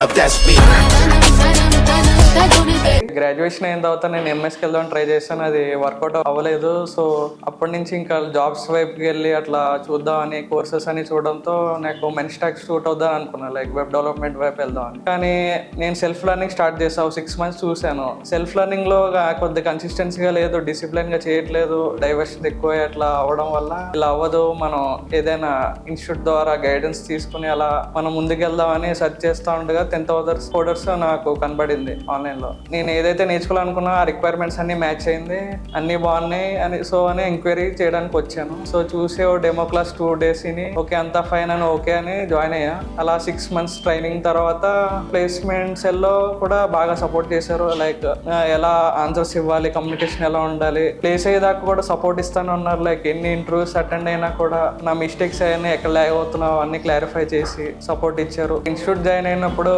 That's me. Graduation అయిన తర్వాత నేను ఎంఎస్కి వెళ్దామని ట్రై చేశాను, అది వర్కౌట్ అవ్వలేదు. సో అప్పటి నుంచి ఇంకా జాబ్స్ వైపుకి వెళ్ళి అట్లా చూద్దామని కోర్సెస్ అని చూడడంతో నాకు మెన్స్టాక్ సూట్ అవుద్దాం అనుకున్నాను, లైక్ వెబ్ డెవలప్మెంట్ వైపు వెళ్దామని. కానీ నేను సెల్ఫ్ లెర్నింగ్ స్టార్ట్ చేసాను, 6 months చూశాను. సెల్ఫ్ లెర్నింగ్లో కొద్ది కన్సిస్టెన్సీగా లేదు, డిసిప్లిన్గా చేయట్లేదు, డైవర్షన్ ఎక్కువ అట్లా అవ్వడం వల్ల ఇలా అవ్వదు. మనం ఏదైనా ఇన్స్టిట్యూట్ ద్వారా గైడెన్స్ తీసుకుని అలా మనం ముందుకెళ్దామని సెర్చ్ చేస్తూ ఉండగా 10,000 కోడర్స్ నాకు కనబడింది ఆన్లైన్లో. నేను ఏదైతే నేర్చుకోవాలనుకున్నా ఆ రిక్వైర్మెంట్స్ అన్ని మ్యాచ్ అయింది, అన్ని బాగున్నాయి అని ఎంక్వైరీ చేయడానికి వచ్చాను. సో చూసి ఓ డెమో క్లాస్ 2 days ఓకే అంతా ఫైన్ అని ఓకే అని జాయిన్ అయ్యా. అలా 6 months ట్రైనింగ్ తర్వాత ప్లేస్మెంట్ సెల్లో కూడా బాగా సపోర్ట్ చేశారు, లైక్ ఎలా ఆన్సర్స్ ఇవ్వాలి, కమ్యూనికేషన్ ఎలా ఉండాలి, ప్లేస్ అయ్యేదాకా కూడా సపోర్ట్ ఇస్తాను అన్నారు. లైక్ ఎన్ని ఇంటర్వ్యూస్ అటెండ్ అయినా కూడా నా మిస్టేక్స్ అవన్నీ ఎక్కడ ల్యాగ్ అవుతున్నావు అన్ని క్లారిఫై చేసి సపోర్ట్ ఇచ్చారు. ఇన్స్టిట్యూట్ జాయిన్ అయినప్పుడు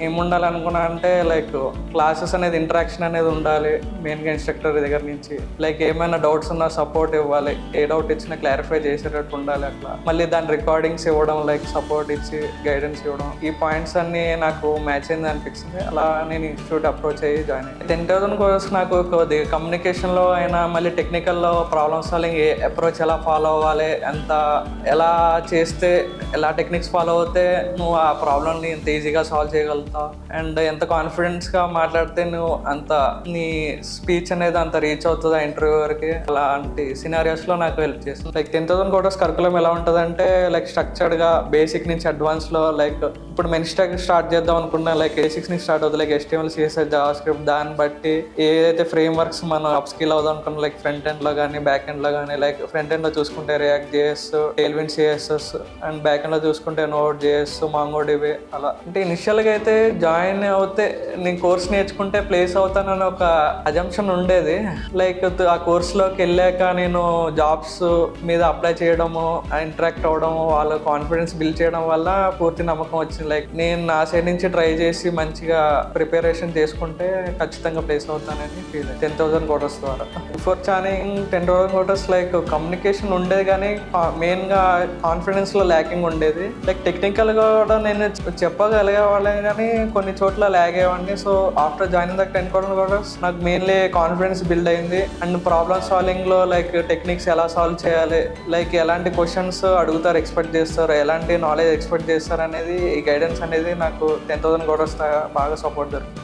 ఏముండాలి అనుకున్నా అంటే లైక్ క్లాసెస్ అనేది ఇంటరాక్షన్ అనేది ఉండాలి మెయిన్గా ఇన్స్ట్రక్టర్ దగ్గర నుంచి. లైక్ ఏమైనా డౌట్స్ ఉన్నా సపోర్ట్ ఇవ్వాలి, ఏ డౌట్ ఇచ్చినా క్లారిఫై చేసేటట్టు ఉండాలి. అట్లా మళ్ళీ దాని రికార్డింగ్స్ ఇవ్వడం, లైక్ సపోర్ట్ ఇచ్చి గైడెన్స్ ఇవ్వడం, ఈ పాయింట్స్ అన్ని నాకు మ్యాచ్ అయింది అనిపించింది. అలా నేను ఇన్స్టిట్యూట్ అప్రోచ్ అయ్యి జాయిన్ అయ్యాను. 10,000 కోర్స్ నాకు కొద్ది కమ్యూనికేషన్లో అయినా మళ్ళీ టెక్నికల్లో ప్రాబ్లమ్ సాల్వింగ్ ఏ అప్రోచ్ ఎలా ఫాలో అవ్వాలి, ఎంత ఎలా చేస్తే ఎలా టెక్నిక్స్ ఫాలో అవుతే నువ్వు ఆ ప్రాబ్లమ్ని ఎంత ఈజీగా సాల్వ్ చేయగలుగుతావు, అండ్ ఎంత కాన్ఫిడెన్స్గా మాట్లాడితే నువ్వు అంత నీ స్పీచ్ అనేది అంత రీచ్ అవుతుంది ఆ ఇంటర్వ్యూవర్కి, అలాంటి సినారియోస్లో నాకు హెల్ప్ చేస్తుంది. లైక్ 10,000 కోర్స్ కరికులం ఎలా ఉంటుందంటే లైక్ స్ట్రక్చర్డ్గా బేసిక్ నుంచి అడ్వాన్స్లో, లైక్ ఇప్పుడు మెన్స్టాక్ స్టార్ట్ చేద్దాం అనుకున్నా లైక్ బేసిక్స్ నుంచి స్టార్ట్ అవుతుంది, లైక్ HTML, CSS, JavaScript, దాన్ని బట్టి ఏదైతే ఫ్రేమ్ వర్క్స్ మనం అప్ స్కిల్ అవుదాం అనుకున్నాం, లైక్ ఫ్రంట్ ఎండ్లో కానీ బ్యాక్ ఎండ్లో కానీ. లైక్ ఫ్రంట్ ఎండ్లో చూసుకుంటే React JS, Tailwind CSS, and back ఎండ్లో చూసుకుంటే Node.js, MongoDB. అలా అంటే ఇనిషియల్గా అయితే జాయిన్ అవుతే నేను కోర్స్ నేర్చుకుంటే ప్లేస్ అవుతానని ఒక అజంప్షన్ ఉండేది. లైక్ ఆ కోర్స్లోకి వెళ్ళాక నేను జాబ్స్ మీద అప్లై చేయడము, ఇంటరాక్ట్ అవ్వడము, వాళ్ళ కాన్ఫిడెన్స్ బిల్డ్ చేయడం వల్ల పూర్తి నమ్మకం వచ్చింది. లైక్ నేను నా సైడ్ నుంచి ట్రై చేసి మంచిగా ప్రిపరేషన్ చేసుకుంటే ఖచ్చితంగా ప్లేస్ అవుతానని ఫీల్. 10,000 కోర్స్ ద్వారా before joining 10,000 course like communication ఉండేది కానీ మెయిన్గా కాన్ఫిడెన్స్లో ల్యాకింగ్ ఉండేది. లైక్ టెక్నికల్గా కూడా నేను చెప్పగలిగేవాళ్ళే కానీ కొన్ని చోట్ల ల్యాగ్ అయ్యేవాడిని. So after joining the 10,000 course నాకు మెయిన్లీ కాన్ఫిడెన్స్ బిల్డ్ అయింది, అండ్ ప్రాబ్లమ్ సాల్వింగ్లో లైక్ టెక్నిక్స్ ఎలా సాల్వ్ చేయాలి, లైక్ ఎలాంటి క్వశ్చన్స్ అడుగుతారు, ఎక్స్పెక్ట్ చేస్తారు, ఎలాంటి నాలెడ్జ్ ఎక్స్పెక్ట్ చేస్తారు అనేది ఈ గైడెన్స్ అనేది నాకు 10,000 కోర్స్ బాగా సపోర్ట్ దొరికింది.